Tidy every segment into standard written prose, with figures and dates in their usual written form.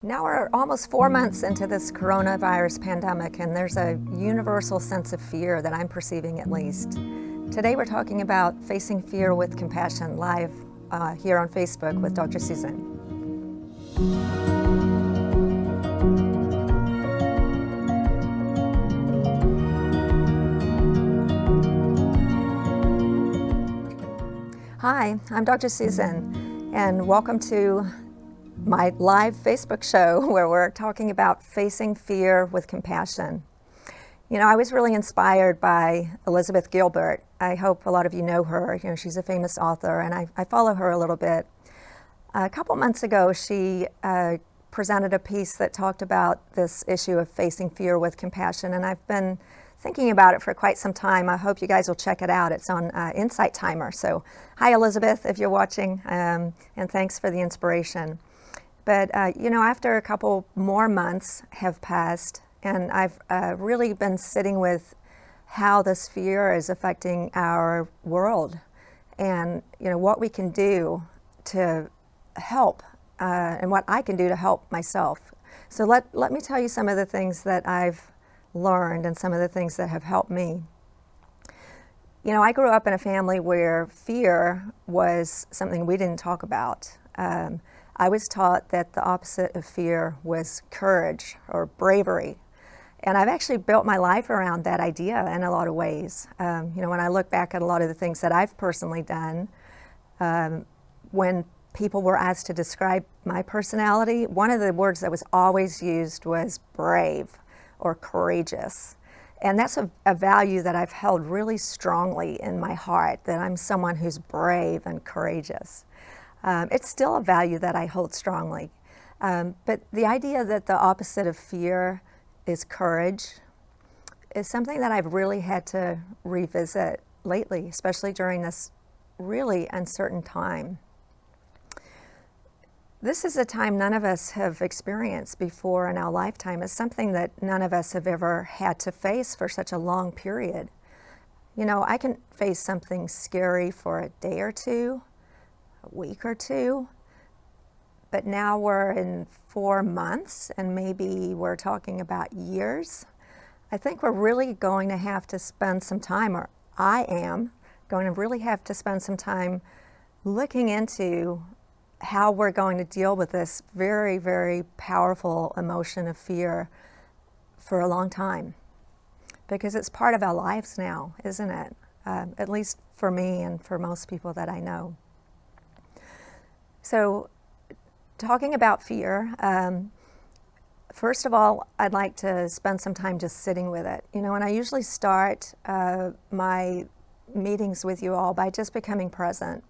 Now we're almost 4 months into this coronavirus pandemic, and there's a universal sense of fear that I'm perceiving, at least. Today we're talking about facing fear with compassion live here on Facebook with Dr. Susan. Hi, I'm Dr. Susan, and welcome to my live Facebook show where we're talking about facing fear with compassion. You know, I was really inspired by Elizabeth Gilbert. I hope a lot of you know her. You know, she's a famous author, and I follow her a little bit. A couple months ago, she presented a piece that talked about this issue of facing fear with compassion, and I've been thinking about it for quite some time. I hope you guys will check it out. It's on Insight Timer. So, hi Elizabeth, if you're watching, and thanks for the inspiration. But, you know, after a couple more months have passed, and I've really been sitting with how this fear is affecting our world and, you know, what we can do to help and what I can do to help myself. So let me tell you some of the things that I've learned and some of the things that have helped me. You know, I grew up in a family where fear was something we didn't talk about. I was taught that the opposite of fear was courage or bravery. And I've actually built my life around that idea in a lot of ways. You know, when I look back at a lot of the things that I've personally done, when people were asked to describe my personality, one of the words that was always used was brave or courageous. And that's a value that I've held really strongly in my heart, that I'm someone who's brave and courageous. It's still a value that I hold strongly. But the idea that the opposite of fear is courage is something that I've really had to revisit lately, especially during this really uncertain time. This is a time none of us have experienced before in our lifetime. It's something that none of us have ever had to face for such a long period. You know, I can face something scary for a day or two, a week or two, but now we're in 4 months and maybe we're talking about years. I think we're really going to have to spend some time, or I am going to really have to spend some time looking into how we're going to deal with this very, very powerful emotion of fear for a long time, because it's part of our lives now, isn't it? At least for me and for most people that I know. So, talking about fear, first of all, I'd like to spend some time just sitting with it. You know, and I usually start my meetings with you all by just becoming present.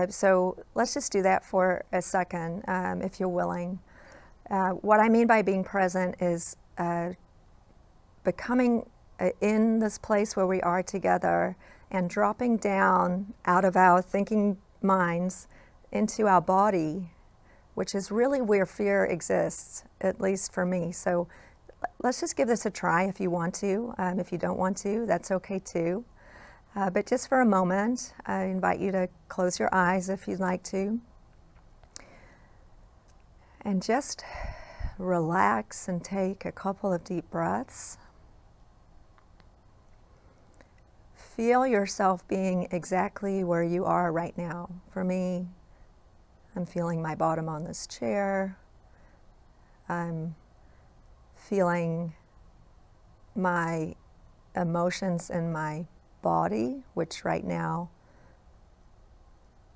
So let's just do that for a second, if you're willing. What I mean by being present is becoming in this place where we are together and dropping down out of our thinking minds into our body, which is really where fear exists, at least for me. So let's just give this a try if you want to. If you don't want to, that's okay too. But just for a moment, I invite you to close your eyes if you'd like to. And just relax and take a couple of deep breaths. Feel yourself being exactly where you are right now. For me, I'm feeling my bottom on this chair. I'm feeling my emotions in my body, which right now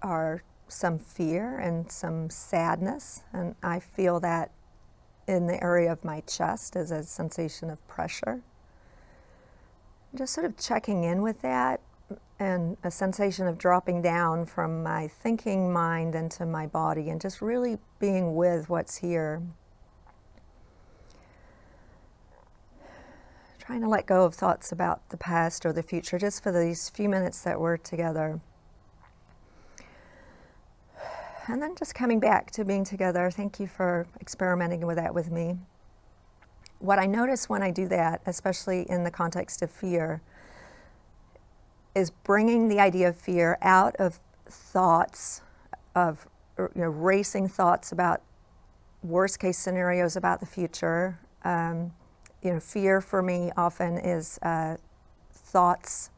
are some fear and some sadness. And I feel that in the area of my chest as a sensation of pressure. Just sort of checking in with that, and a sensation of dropping down from my thinking mind into my body and just really being with what's here. Trying to let go of thoughts about the past or the future just for these few minutes that we're together. And then just coming back to being together. Thank you for experimenting with that with me. What I notice when I do that, especially in the context of fear, is bringing the idea of fear out of thoughts of, you know, racing thoughts about worst case scenarios about the future. Fear for me often is thoughts,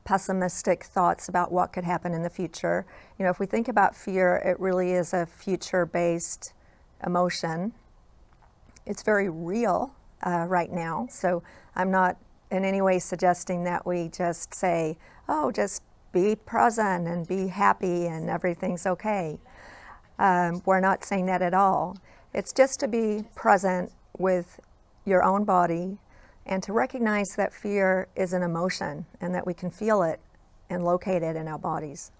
pessimistic thoughts about what could happen in the future. If we think about fear, it really is a future-based emotion. It's very real right now, so I'm not in any way suggesting that we just say, oh, just be present and be happy and everything's okay. We're not saying that at all. It's just to be present with your own body and to recognize that fear is an emotion and that we can feel it and locate it in our bodies.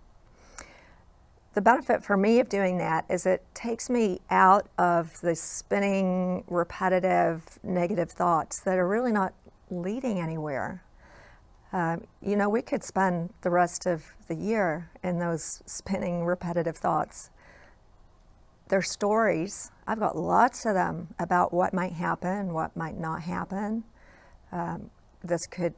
The benefit for me of doing that is it takes me out of the spinning, repetitive, negative thoughts that are really not leading anywhere. We could spend the rest of the year in those spinning, repetitive thoughts. They're stories. I've got lots of them about what might happen, what might not happen. This could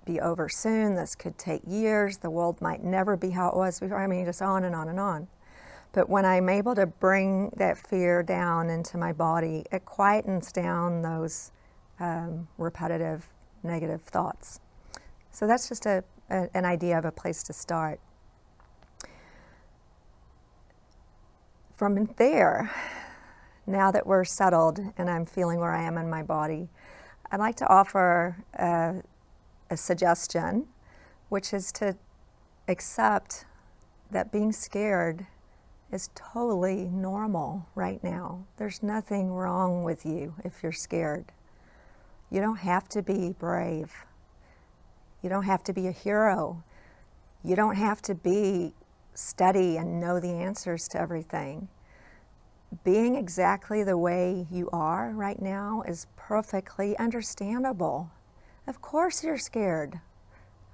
be over soon. This could take years. The world might never be how it was before. Just on and on and on. But when I'm able to bring that fear down into my body, it quietens down those repetitive, negative thoughts. So that's just an idea of a place to start. From there, now that we're settled and I'm feeling where I am in my body, I'd like to offer a suggestion, which is to accept that being scared is totally normal right now. There's nothing wrong with you if you're scared. You don't have to be brave. You don't have to be a hero. You don't have to be steady and know the answers to everything. Being exactly the way you are right now is perfectly understandable. Of course you're scared.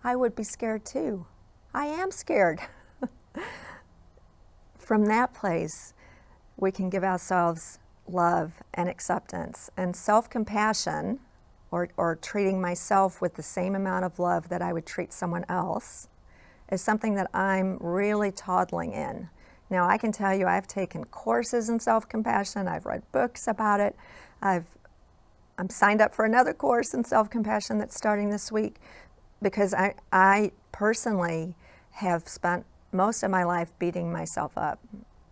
I would be scared too. I am scared. From that place, we can give ourselves love and acceptance and self-compassion, or treating myself with the same amount of love that I would treat someone else, is something that I'm really toddling in. Now, I can tell you I've taken courses in self-compassion. I've read books about it. I'm signed up for another course in self-compassion that's starting this week because I personally have spent most of my life beating myself up.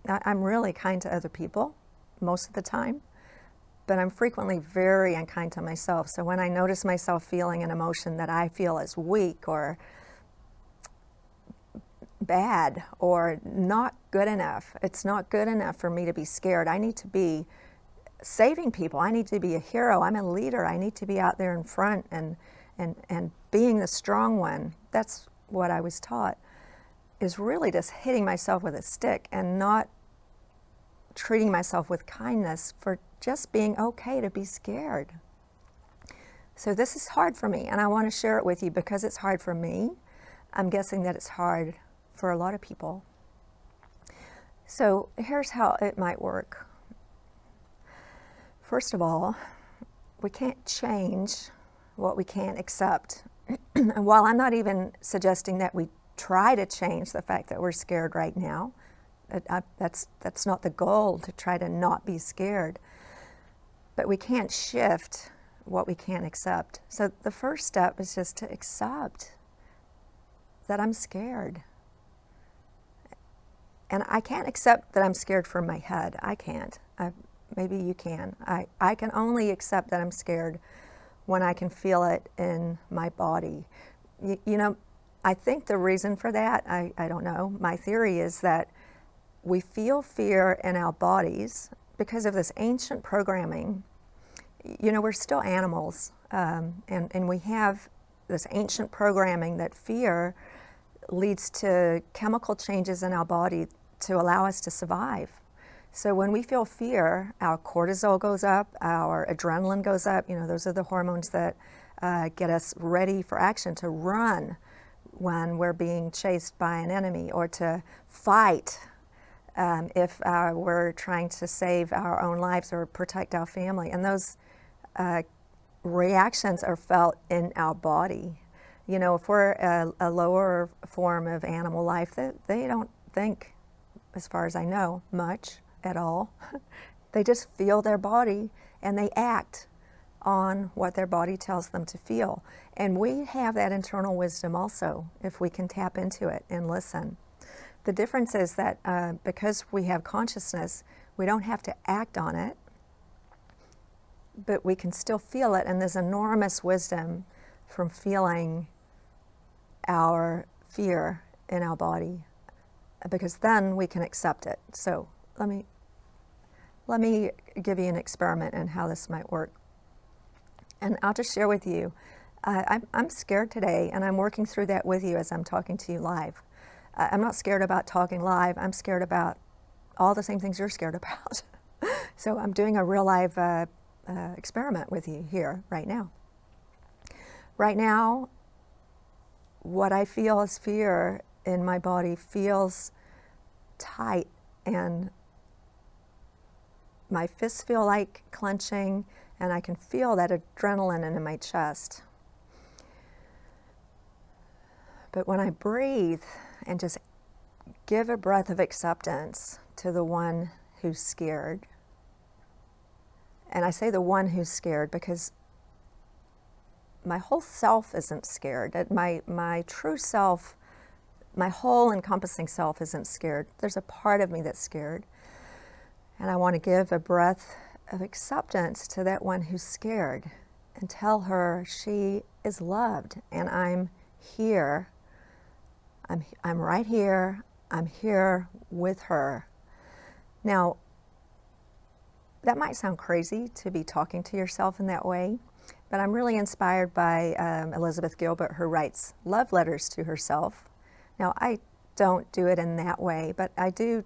I'm really kind to other people most of the time, but I'm frequently very unkind to myself. So when I notice myself feeling an emotion that I feel is weak or bad or not good enough, it's not good enough for me to be scared. I need to be saving people. I need to be a hero. I'm a leader. I need to be out there in front and being the strong one. That's what I was taught, is really just hitting myself with a stick and not treating myself with kindness for just being okay to be scared. So this is hard for me, and I want to share it with you because it's hard for me. I'm guessing that it's hard for a lot of people. So here's how it might work. First of all, we can't change what we can't accept. And while I'm not even suggesting that we try to change the fact that we're scared right now, that's not the goal, to try to not be scared. But we can't shift what we can't accept. So the first step is just to accept that I'm scared. And I can't accept that I'm scared from my head. I can't. Maybe you can. I can only accept that I'm scared when I can feel it in my body. I think the reason for that, I don't know. My theory is that we feel fear in our bodies because of this ancient programming. We're still animals, and we have this ancient programming that fear leads to chemical changes in our body to allow us to survive. So when we feel fear, our cortisol goes up, our adrenaline goes up. Those are the hormones that get us ready for action, to run when we're being chased by an enemy, or to fight if we're trying to save our own lives or protect our family. And those reactions are felt in our body. If we're a lower form of animal life, they don't think, as far as I know, much. at all. They just feel their body and they act on what their body tells them to feel. And we have that internal wisdom also, if we can tap into it and listen. The difference is that because we have consciousness, we don't have to act on it, but we can still feel it, and there's enormous wisdom from feeling our fear in our body, because then we can accept it. So let me give you an experiment in how this might work. And I'll just share with you, I'm scared today, and I'm working through that with you as I'm talking to you live. I'm not scared about talking live. I'm scared about all the same things you're scared about. So I'm doing a real live experiment with you here right now. Right now, what I feel as fear in my body feels tight, and my fists feel like clenching, and I can feel that adrenaline in my chest. But when I breathe and just give a breath of acceptance to the one who's scared, and I say the one who's scared because my whole self isn't scared. My true self, my whole encompassing self isn't scared. There's a part of me that's scared. And I want to give a breath of acceptance to that one who's scared and tell her she is loved, and I'm here. I'm right here. I'm here with her. Now, that might sound crazy to be talking to yourself in that way, but I'm really inspired by Elizabeth Gilbert, who writes love letters to herself. Now, I don't do it in that way, but I do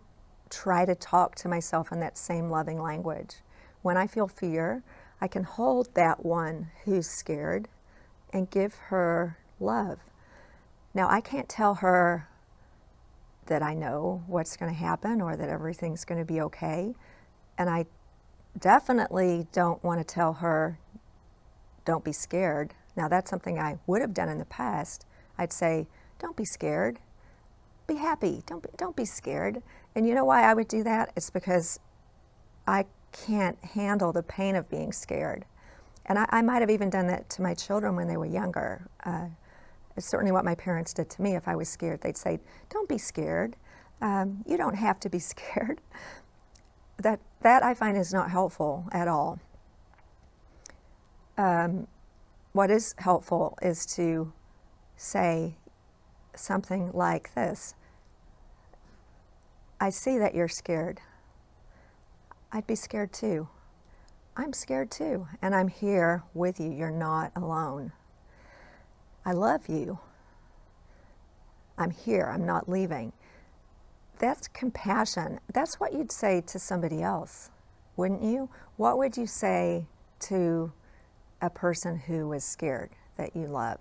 try to talk to myself in that same loving language. When I feel fear, I can hold that one who's scared and give her love. Now, I can't tell her that I know what's going to happen or that everything's going to be okay. And I definitely don't want to tell her, don't be scared. Now, that's something I would have done in the past. I'd say, don't be scared. Be happy. Don't be scared. And you know why I would do that? It's because I can't handle the pain of being scared. And I might have even done that to my children when they were younger. It's certainly what my parents did to me. If I was scared, they'd say, don't be scared. You don't have to be scared. That I find is not helpful at all. What is helpful is to say something like this: I see that you're scared. I'd be scared too. I'm scared too, and I'm here with you. You're not alone. I love you. I'm here. I'm not leaving. That's compassion. That's what you'd say to somebody else, wouldn't you? What would you say to a person who is scared that you love?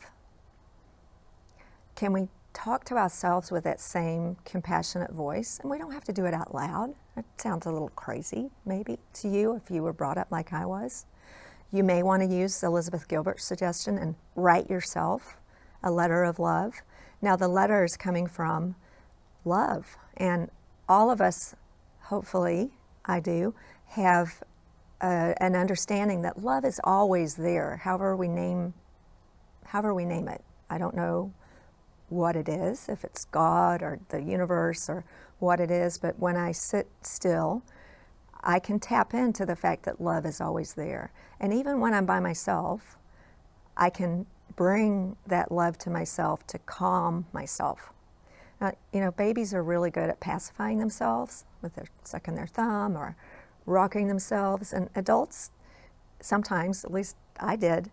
Can we talk to ourselves with that same compassionate voice? And we don't have to do it out loud. It sounds a little crazy, maybe, to you if you were brought up like I was. You may want to use Elizabeth Gilbert's suggestion and write yourself a letter of love. Now, the letter is coming from love, and all of us, hopefully, I do, have an understanding that love is always there, however we name it. I don't know what it is, if it's God or the universe or what it is, but when I sit still, I can tap into the fact that love is always there. And even when I'm by myself, I can bring that love to myself to calm myself. Now, babies are really good at pacifying themselves with their sucking their thumb or rocking themselves, and adults sometimes, at least I did,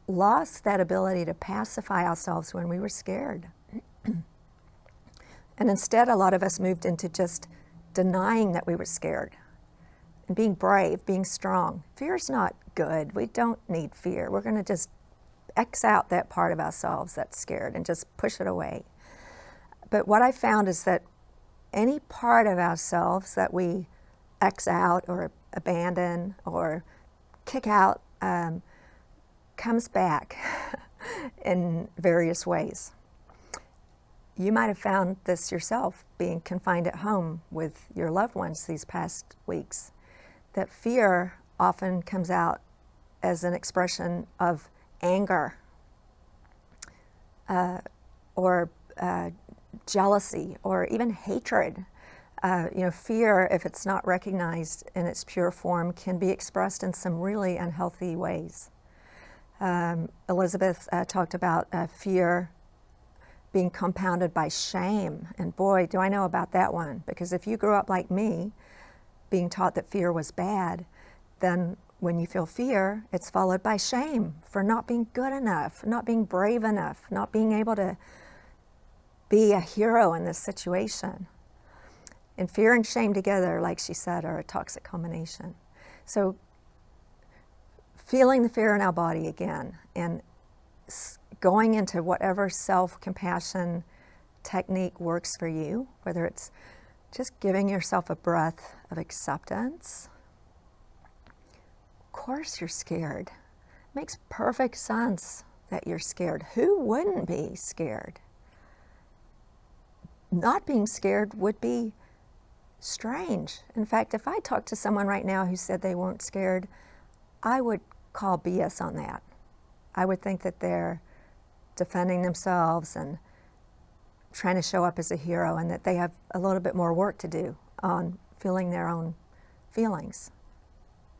lost that ability to pacify ourselves when we were scared. And instead, a lot of us moved into just denying that we were scared and being brave, being strong. Fear's not good. We don't need fear. We're going to just X out that part of ourselves that's scared and just push it away. But what I found is that any part of ourselves that we X out or abandon or kick out comes back in various ways. You might have found this yourself being confined at home with your loved ones these past weeks, that fear often comes out as an expression of anger or jealousy or even hatred. Fear, if it's not recognized in its pure form, can be expressed in some really unhealthy ways. Elizabeth talked about fear being compounded by shame. And boy, do I know about that one. Because if you grew up like me, being taught that fear was bad, then when you feel fear, it's followed by shame for not being good enough, not being brave enough, not being able to be a hero in this situation. And fear and shame together, like she said, are a toxic combination. So feeling the fear in our body again and going into whatever self-compassion technique works for you, whether it's just giving yourself a breath of acceptance. Of course you're scared. It makes perfect sense that you're scared. Who wouldn't be scared? Not being scared would be strange. In fact, if I talked to someone right now who said they weren't scared, I would call BS on that. I would think that they're defending themselves and trying to show up as a hero, and that they have a little bit more work to do on feeling their own feelings.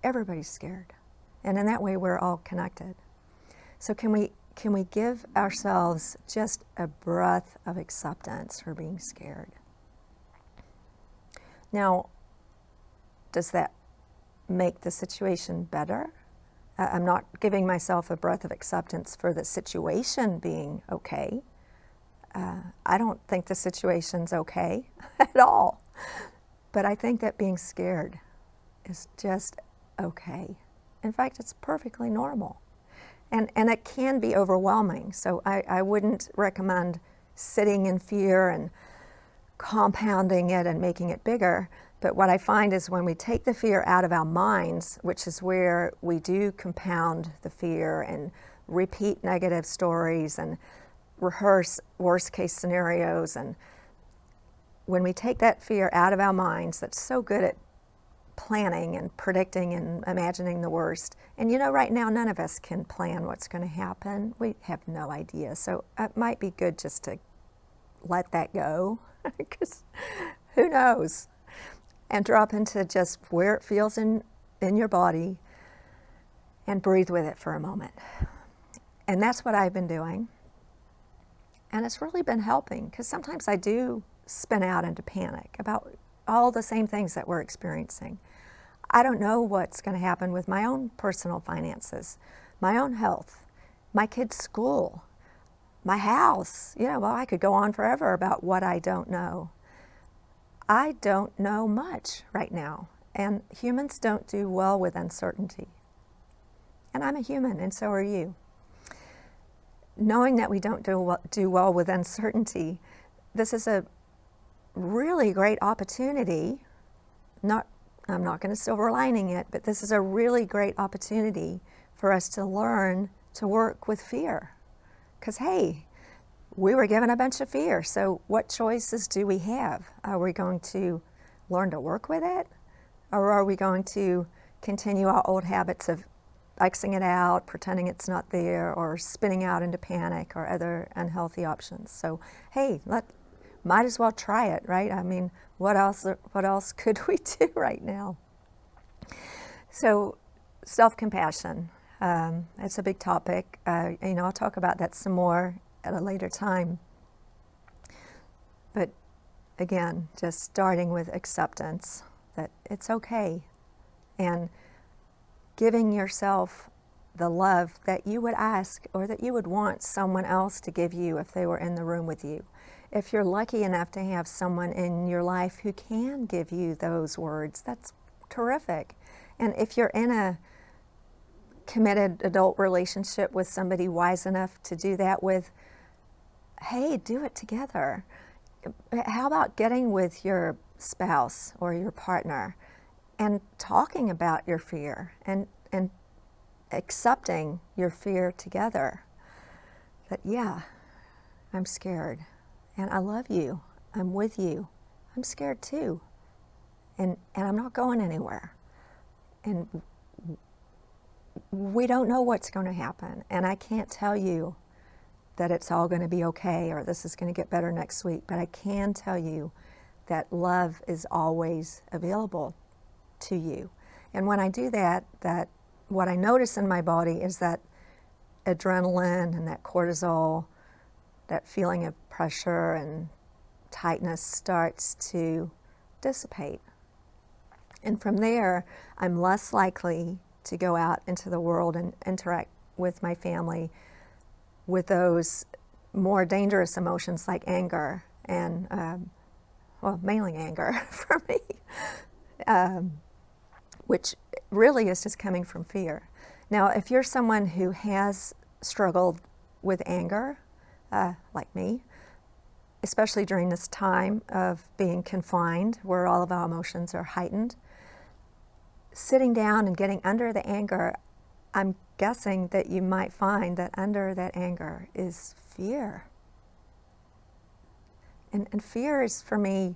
Everybody's scared. And in that way, we're all connected. So can we give ourselves just a breath of acceptance for being scared? Now, does that make the situation better? I'm not giving myself a breath of acceptance for the situation being okay. I don't think the situation's okay at all. But I think that being scared is just okay. In fact, it's perfectly normal. And it can be overwhelming. So I wouldn't recommend sitting in fear and compounding it and making it bigger. But what I find is when we take the fear out of our minds, which is where we do compound the fear and repeat negative stories and rehearse worst case scenarios, and when we take that fear out of our minds that's so good at planning and predicting and imagining the worst, and right now none of us can plan what's going to happen. We have no idea. So it might be good just to let that go, because who knows? And drop into just where it feels in your body and breathe with it for a moment. And that's what I've been doing. And it's really been helping, because sometimes I do spin out into panic about all the same things that we're experiencing. I don't know what's going to happen with my own personal finances, my own health, my kids' school, my house. I could go on forever about what I don't know. I don't know much right now, and humans don't do well with uncertainty. And I'm a human, and so are you. Knowing that we don't do well with uncertainty, this is a really great opportunity. I'm not going to silver lining it, but this is a really great opportunity for us to learn to work with fear. Because, hey, we were given a bunch of fear, so what choices do we have? Are we going to learn to work with it? Or are we going to continue our old habits of Xing it out, pretending it's not there, or spinning out into panic or other unhealthy options? So, hey, might as well try it, right? I mean, what else could we do right now? So, self-compassion, it's a big topic. I'll talk about that some more at a later time. But again, just starting with acceptance that it's okay, and giving yourself the love that you would ask or that you would want someone else to give you if they were in the room with you. If you're lucky enough to have someone in your life who can give you those words, that's terrific. And if you're in a committed adult relationship with somebody wise enough to do that with, hey, do it together. How about getting with your spouse or your partner and talking about your fear and accepting your fear together? That, yeah, I'm scared. And I love you. I'm with you. I'm scared too. And I'm not going anywhere. And we don't know what's going to happen. And I can't tell you that it's all going to be okay or this is going to get better next week. But I can tell you that love is always available to you. And when I do that, what I notice in my body is that adrenaline and that cortisol, that feeling of pressure and tightness starts to dissipate. And from there, I'm less likely to go out into the world and interact with my family with those more dangerous emotions like anger and, well, mainly anger for me, which really is just coming from fear. Now, if you're someone who has struggled with anger, like me, especially during this time of being confined where all of our emotions are heightened, sitting down and getting under the anger, I'm guessing that you might find that under that anger is fear. And fear is, for me,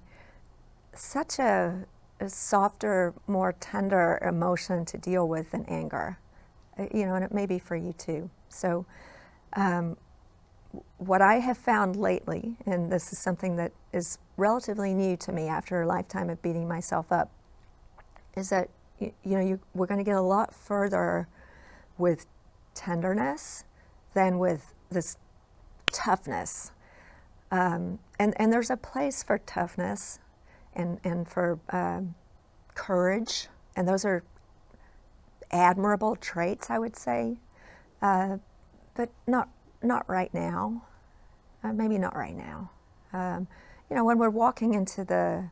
such a softer, more tender emotion to deal with than anger. And it may be for you too. So what I have found lately, and this is something that is relatively new to me after a lifetime of beating myself up, is that we're going to get a lot further with tenderness than with this toughness. And there's a place for toughness and for courage, and those are admirable traits, I would say, but not right now. Maybe not right now. When we're walking into the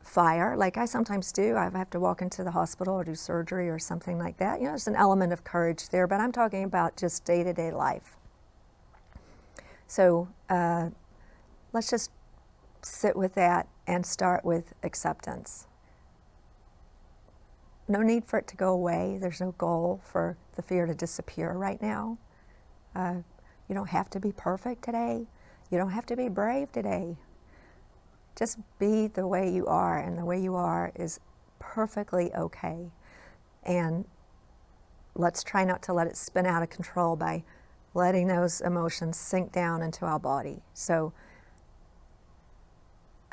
fire, like I sometimes do, I have to walk into the hospital or do surgery or something like that. There's an element of courage there, but I'm talking about just day-to-day life. So let's just sit with that and start with acceptance. No need for it to go away. There's no goal for the fear to disappear right now. You don't have to be perfect today. You don't have to be brave today. Just be the way you are, and the way you are is perfectly okay. And let's try not to let it spin out of control by letting those emotions sink down into our body. So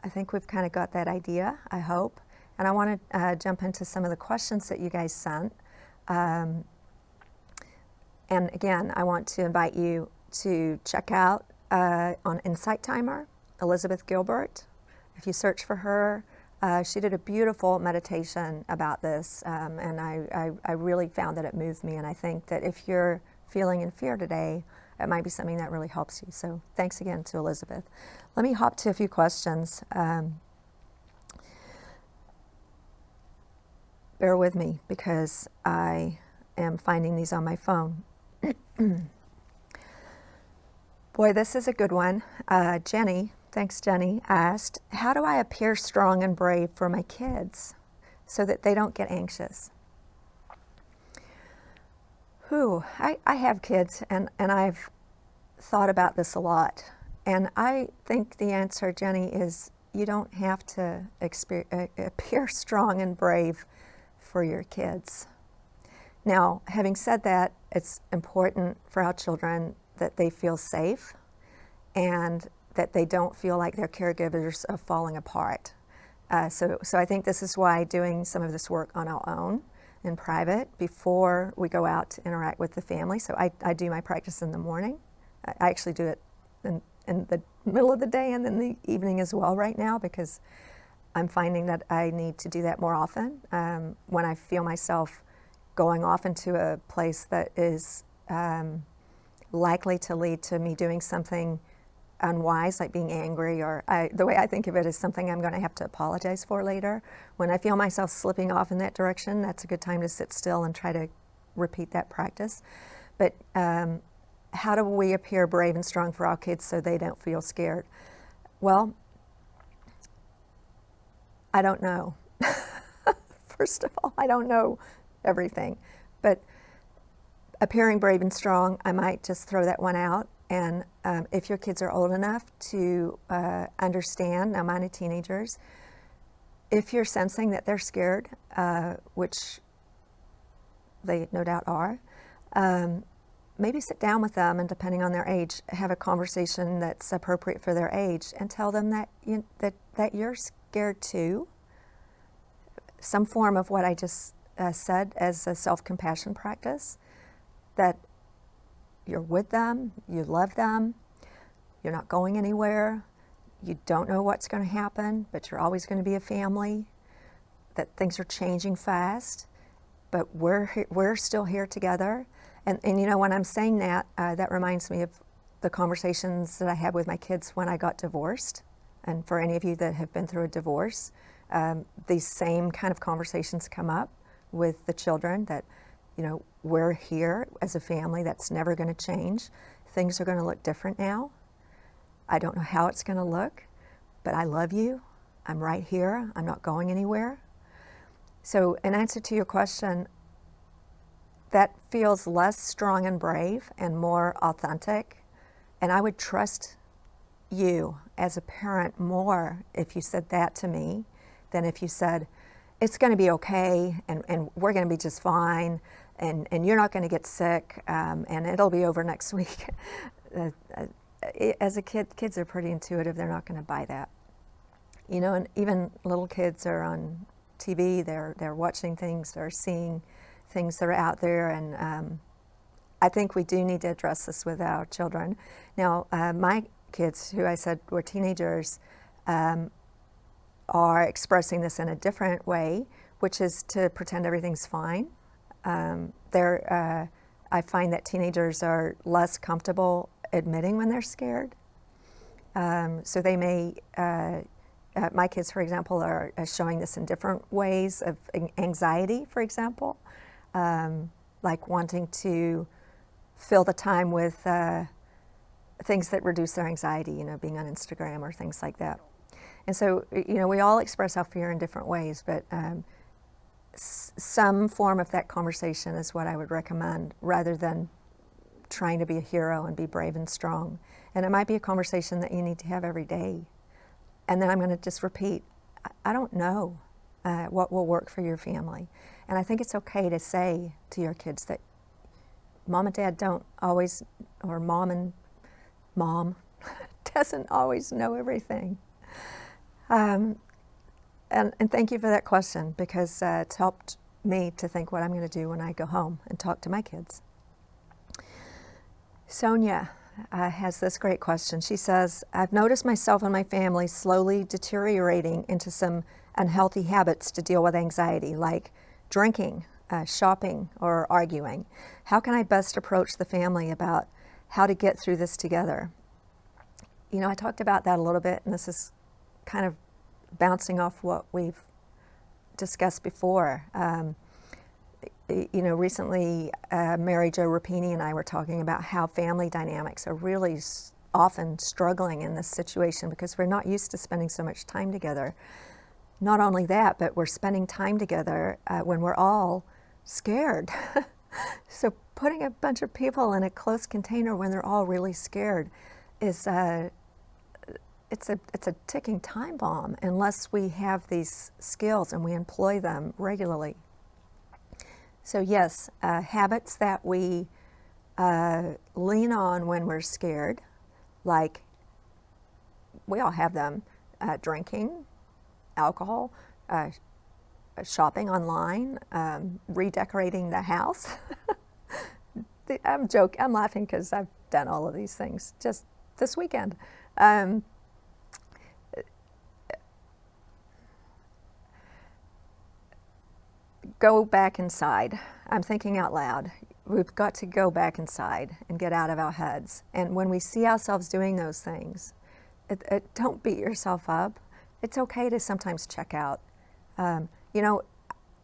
I think we've kind of got that idea, I hope. And I want to jump into some of the questions that you guys sent. And again, I want to invite you to check out on Insight Timer, Elizabeth Gilbert. If you search for her, she did a beautiful meditation about this, and I really found that it moved me. And I think that if you're feeling in fear today, it might be something that really helps you. So thanks again to Elizabeth. Let me hop to a few questions. Bear with me because I am finding these on my phone. Boy, this is a good one. Jenny, thanks Jenny, asked, how do I appear strong and brave for my kids so that they don't get anxious? I have kids and I've thought about this a lot. And I think the answer, Jenny, is you don't have to appear strong and brave for your kids. Now, having said that, it's important for our children that they feel safe and that they don't feel like their caregivers are falling apart. So I think this is why doing some of this work on our own in private before we go out to interact with the family. So I do my practice in the morning. I actually do it in the middle of the day and in the evening as well right now, because I'm finding that I need to do that more often when I feel myself going off into a place that is likely to lead to me doing something unwise, like being angry, or the way I think of it is something I'm going to have to apologize for later. When I feel myself slipping off in that direction, that's a good time to sit still and try to repeat that practice. But how do we appear brave and strong for our kids so they don't feel scared? Well, I don't know. First of all, I don't know everything. But appearing brave and strong, I might just throw that one out. And if your kids are old enough to understand, now mine are teenagers, if you're sensing that they're scared, which they no doubt are, maybe sit down with them and, depending on their age, have a conversation that's appropriate for their age and tell them that that you're scared too. Some form of what I just said as a self-compassion practice, that you're with them, you love them, you're not going anywhere, you don't know what's going to happen, but you're always going to be a family, that things are changing fast, but we're still here together. And when I'm saying that, that reminds me of the conversations that I had with my kids when I got divorced. And for any of you that have been through a divorce, these same kind of conversations come up with the children, that we're here as a family, that's never going to change. Things are going to look different now. I don't know how it's going to look, but I love you. I'm right here. I'm not going anywhere. So in answer to your question, that feels less strong and brave and more authentic. And I would trust you as a parent more if you said that to me than if you said, it's going to be okay, and we're going to be just fine, and you're not going to get sick, and it'll be over next week. As a kid, kids are pretty intuitive. They're not going to buy that. And even little kids are on TV. They're watching things. They're seeing things that are out there, and I think we do need to address this with our children. Now, my kids, who I said were teenagers, are expressing this in a different way, which is to pretend everything's fine. I find that teenagers are less comfortable admitting when they're scared. So they may, my kids, for example, are showing this in different ways of anxiety, for example, like wanting to fill the time with things that reduce their anxiety, being on Instagram or things like that. And so, we all express our fear in different ways, but some form of that conversation is what I would recommend, rather than trying to be a hero and be brave and strong. And it might be a conversation that you need to have every day. And then I'm going to just repeat, I don't know what will work for your family. And I think it's okay to say to your kids that mom and dad don't always, or mom doesn't always know everything. And thank you for that question, because it's helped me to think what I'm going to do when I go home and talk to my kids. Sonia has this great question. She says, I've noticed myself and my family slowly deteriorating into some unhealthy habits to deal with anxiety, like drinking, shopping, or arguing. How can I best approach the family about how to get through this together? I talked about that a little bit, and this is kind of bouncing off what we've discussed before. Recently, Mary Jo Rapini and I were talking about how family dynamics are really often struggling in this situation because we're not used to spending so much time together. Not only that, but we're spending time together when we're all scared. So putting a bunch of people in a close container when they're all really scared is it's a ticking time bomb unless we have these skills and we employ them regularly. So yes, habits that we lean on when we're scared, like we all have them, drinking, alcohol, shopping online, redecorating the house. I'm laughing because I've done all of these things just this weekend. Go back inside. I'm thinking out loud. We've got to go back inside and get out of our heads. And when we see ourselves doing those things, don't beat yourself up. It's okay to sometimes check out. I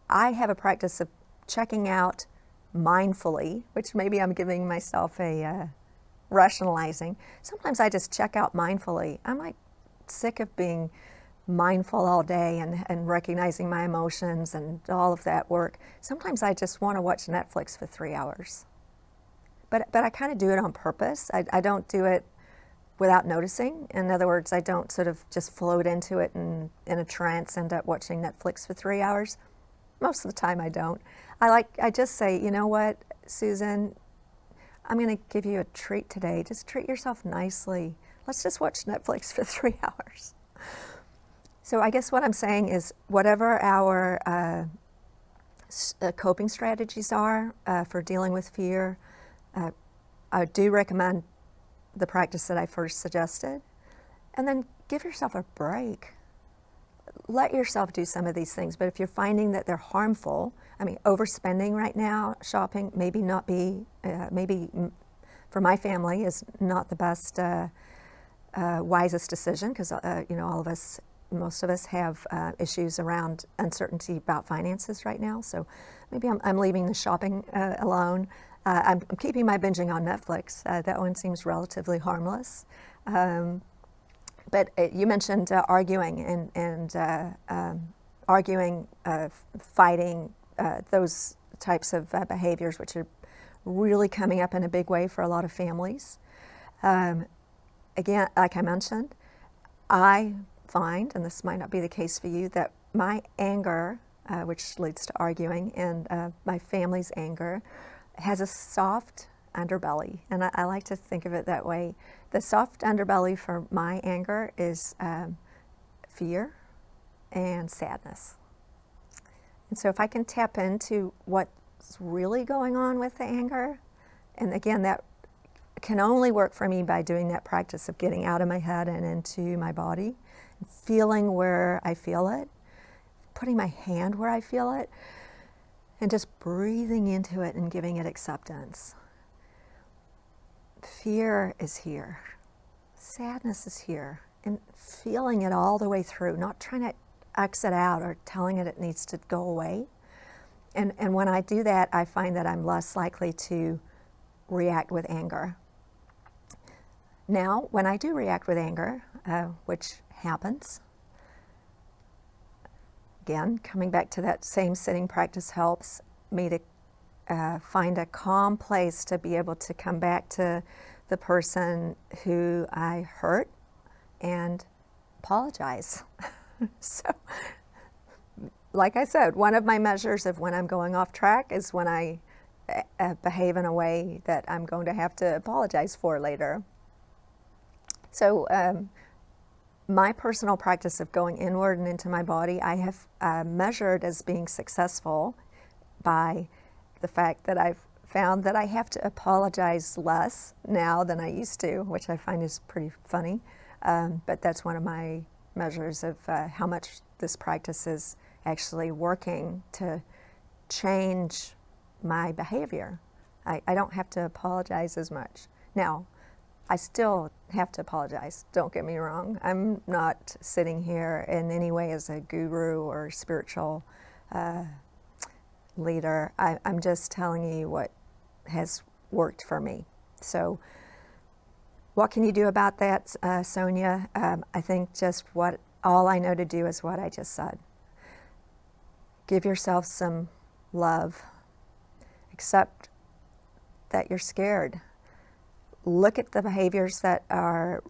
have a practice of checking out mindfully, which maybe I'm giving myself a rationalizing. Sometimes I just check out mindfully. I'm like sick of being mindful all day and recognizing my emotions and all of that work. Sometimes I just want to watch Netflix for 3 hours. but I kind of do it on purpose. I don't do it without noticing. In other words, I don't sort of just float into it and in a trance end up watching Netflix for 3 hours. Most of the time I don't. I just say, you know what, Susan, I'm going to give you a treat today. Just treat yourself nicely. Let's just watch Netflix for 3 hours. So I guess what I'm saying is whatever our coping strategies are for dealing with fear, I do recommend the practice that I first suggested. And then give yourself a break. Let yourself do some of these things. But if you're finding that they're harmful, I mean, overspending right now, shopping, maybe for my family is not the best, wisest decision because, all of us, most of us have issues around uncertainty about finances right now. So maybe I'm leaving the shopping alone. I'm keeping my binging on Netflix. That one seems relatively harmless. But you mentioned arguing and arguing, fighting, those types of behaviors, which are really coming up in a big way for a lot of families. Again, like I mentioned, I find, and this might not be the case for you, that my anger, which leads to arguing, and my family's anger, has a soft underbelly, and I like to think of it that way. The soft underbelly for my anger is fear and sadness. And so if I can tap into what's really going on with the anger, and again, that can only work for me by doing that practice of getting out of my head and into my body, and feeling where I feel it, putting my hand where I feel it, and just breathing into it and giving it acceptance. Fear is here. Sadness is here. And feeling it all the way through, not trying to exit out or telling it needs to go away. And when I do that, I find that I'm less likely to react with anger. Now, when I do react with anger, which happens, again, coming back to that same sitting practice helps me to find a calm place to be able to come back to the person who I hurt and apologize. So, like I said, one of my measures of when I'm going off track is when I behave in a way that I'm going to have to apologize for later. So, my personal practice of going inward and into my body, I have measured as being successful by the fact that I've found that I have to apologize less now than I used to, which I find is pretty funny. But that's one of my measures of how much this practice is actually working to change my behavior. I don't have to apologize as much. Now, I still have to apologize, don't get me wrong. I'm not sitting here in any way as a guru or spiritual leader. I'm just telling you what has worked for me. So what can you do about that, Sonia? I think just all I know to do is what I just said. Give yourself some love. Accept that you're scared. Look at the behaviors that are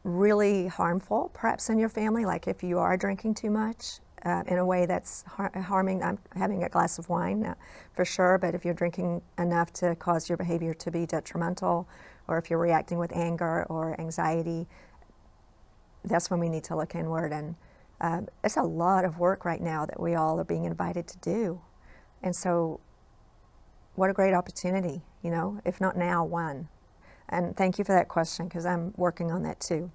really harmful, perhaps in your family, like if you are drinking too much in a way that's harming. I'm having a glass of wine for sure, but if you're drinking enough to cause your behavior to be detrimental, or if you're reacting with anger or anxiety, that's when we need to look inward. And it's a lot of work right now that we all are being invited to do. And so what a great opportunity, if not now, when? And thank you for that question, because I'm working on that too.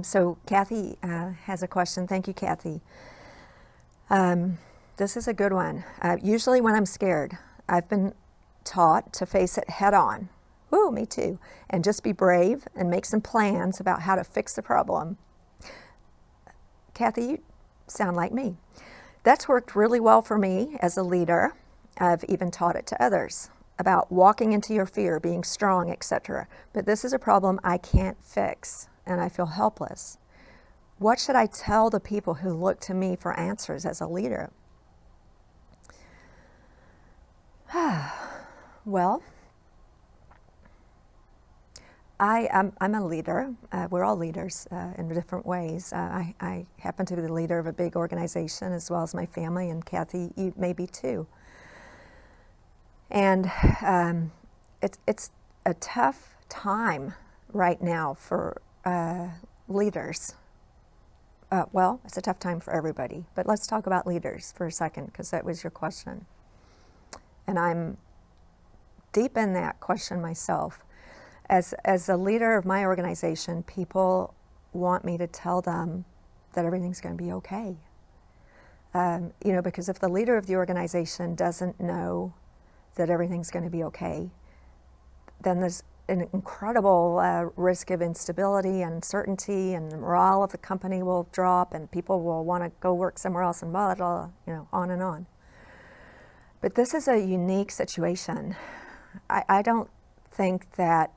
So Kathy has a question. Thank you, Kathy. This is a good one. Usually when I'm scared, I've been taught to face it head on. Ooh, me too. And just be brave and make some plans about how to fix the problem. Kathy, you sound like me. That's worked really well for me as a leader. I've even taught it to others about walking into your fear, being strong, etc. But this is a problem I can't fix, and I feel helpless. What should I tell the people who look to me for answers as a leader? Well, I'm a leader. We're all leaders in different ways. I happen to be the leader of a big organization as well as my family, and Kathy, you may be too. And it's a tough time right now for leaders. Well, it's a tough time for everybody, but let's talk about leaders for a second, because that was your question. And I'm deep in that question myself. As a leader of my organization, people want me to tell them that everything's going to be okay. Because if the leader of the organization doesn't know that everything's going to be okay, then there's an incredible risk of instability and uncertainty, and the morale of the company will drop, and people will want to go work somewhere else, and blah, blah, blah, on and on. But this is a unique situation. I don't think that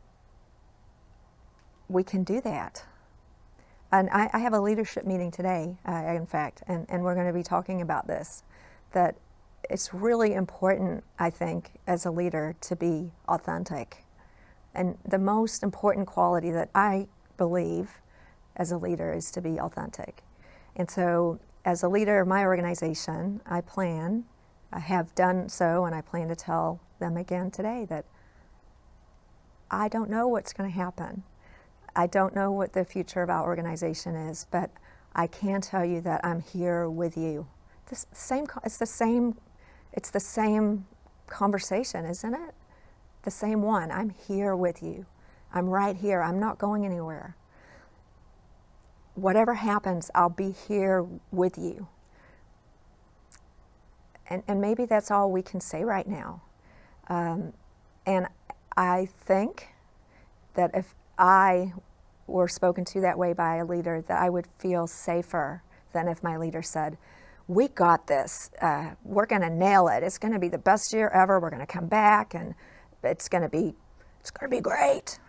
we can do that. And I have a leadership meeting today, in fact, and we're going to be talking about this, that it's really important, I think, as a leader to be authentic. And the most important quality that I believe as a leader is to be authentic. And so as a leader of my organization, I have done so, and I plan to tell them again today that I don't know what's going to happen. I don't know what the future of our organization is, but I can tell you that I'm here with you. It's the same conversation, isn't it? The same one. I'm here with you. I'm right here. I'm not going anywhere. Whatever happens, I'll be here with you. And maybe that's all we can say right now. And I think that if I were spoken to that way by a leader, that I would feel safer than if my leader said, "We got this. We're going to nail it. It's going to be the best year ever. We're going to come back, and it's going to be great."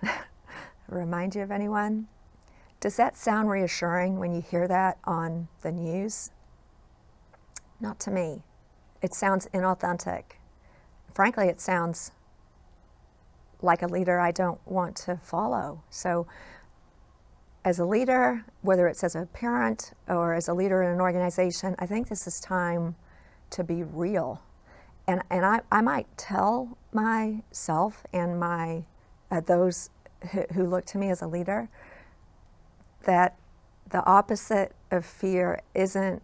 Remind you of anyone? Does that sound reassuring when you hear that on the news? Not to me. It sounds inauthentic. Frankly, it sounds like a leader I don't want to follow. So as a leader, whether it's as a parent or as a leader in an organization, I think this is time to be real. And I might tell myself and those who look to me as a leader that the opposite of fear isn't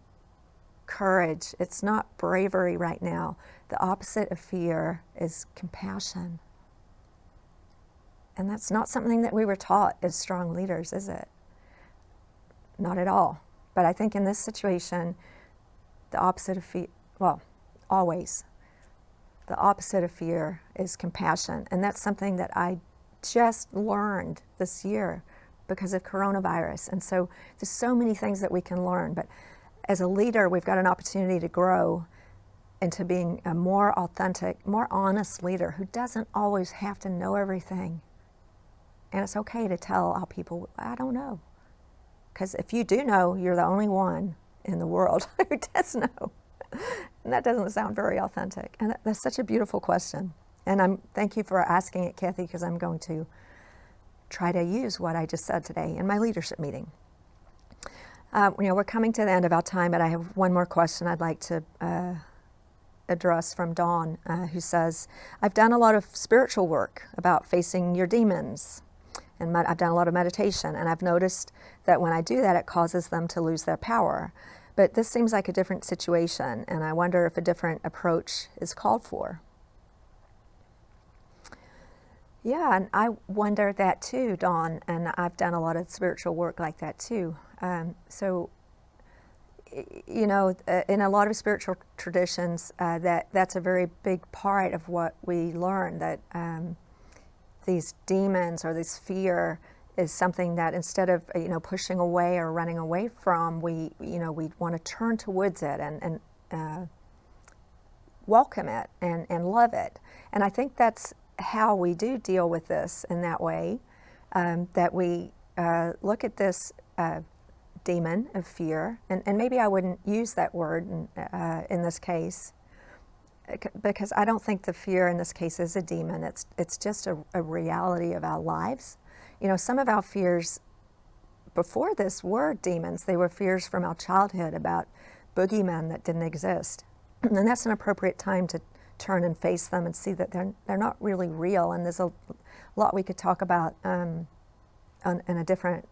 courage. It's not bravery right now. The opposite of fear is compassion. And that's not something that we were taught as strong leaders, is it? Not at all. But I think in this situation, the opposite of fear, well, always, the opposite of fear is compassion. And that's something that I just learned this year because of coronavirus. And so there's so many things that we can learn. But as a leader, we've got an opportunity to grow into being a more authentic, more honest leader who doesn't always have to know everything. And it's okay to tell our people, I don't know. Because if you do know, you're the only one in the world who does know. And that doesn't sound very authentic. And that's such a beautiful question. And thank you for asking it, Kathy, because I'm going to try to use what I just said today in my leadership meeting. We're coming to the end of our time, but I have one more question I'd like to address from Dawn, who says, I've done a lot of spiritual work about facing your demons, and I've done a lot of meditation, and I've noticed that when I do that, it causes them to lose their power. But this seems like a different situation, and I wonder if a different approach is called for. Yeah, and I wonder that too, Dawn, and I've done a lot of spiritual work like that too. So, in a lot of spiritual traditions, that's a very big part of what we learn, that these demons or this fear is something that instead of pushing away or running away from, we want to turn towards it and welcome it and love it. And I think that's how we do deal with this in that way, that we look at this demon of fear, and maybe I wouldn't use that word in this case, because I don't think the fear in this case is a demon. It's just a reality of our lives. You know, some of our fears before this were demons. They were fears from our childhood about boogeymen that didn't exist. And that's an appropriate time to turn and face them and see that they're not really real. And there's a lot we could talk about in a different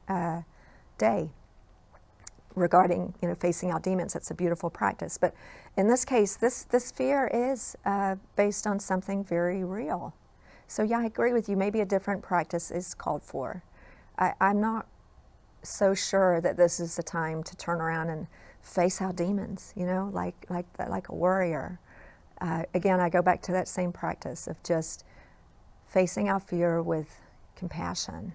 day regarding, you know, facing our demons. It's a beautiful practice. But in this case, this fear is based on something very real. So yeah, I agree with you. Maybe a different practice is called for. I'm not so sure that this is the time to turn around and face our demons, you know, like a warrior. Again, I go back to that same practice of just facing our fear with compassion.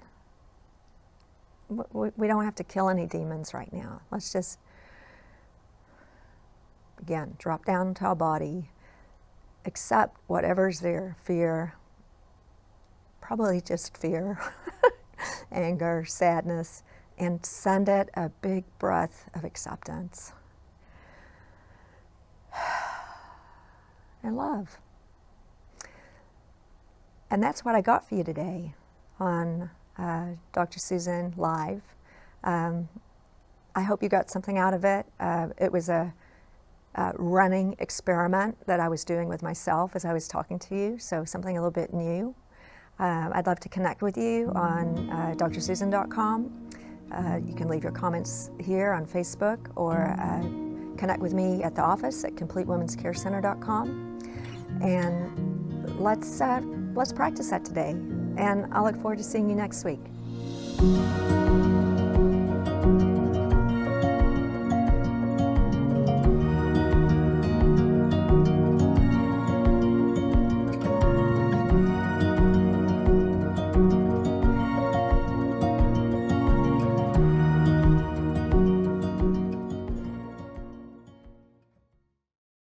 We don't have to kill any demons right now. Let's just, again, drop down into our body, accept whatever's there, fear, probably just fear, anger, sadness, and send it a big breath of acceptance and love. And that's what I got for you today on Dr. Susan Live. I hope you got something out of it. It was a running experiment that I was doing with myself as I was talking to you, so something a little bit new. I'd love to connect with you on drsusan.com. You can leave your comments here on Facebook or connect with me at the office at CompleteWomen'sCareCenter.com. And let's practice that today. And I'll look forward to seeing you next week.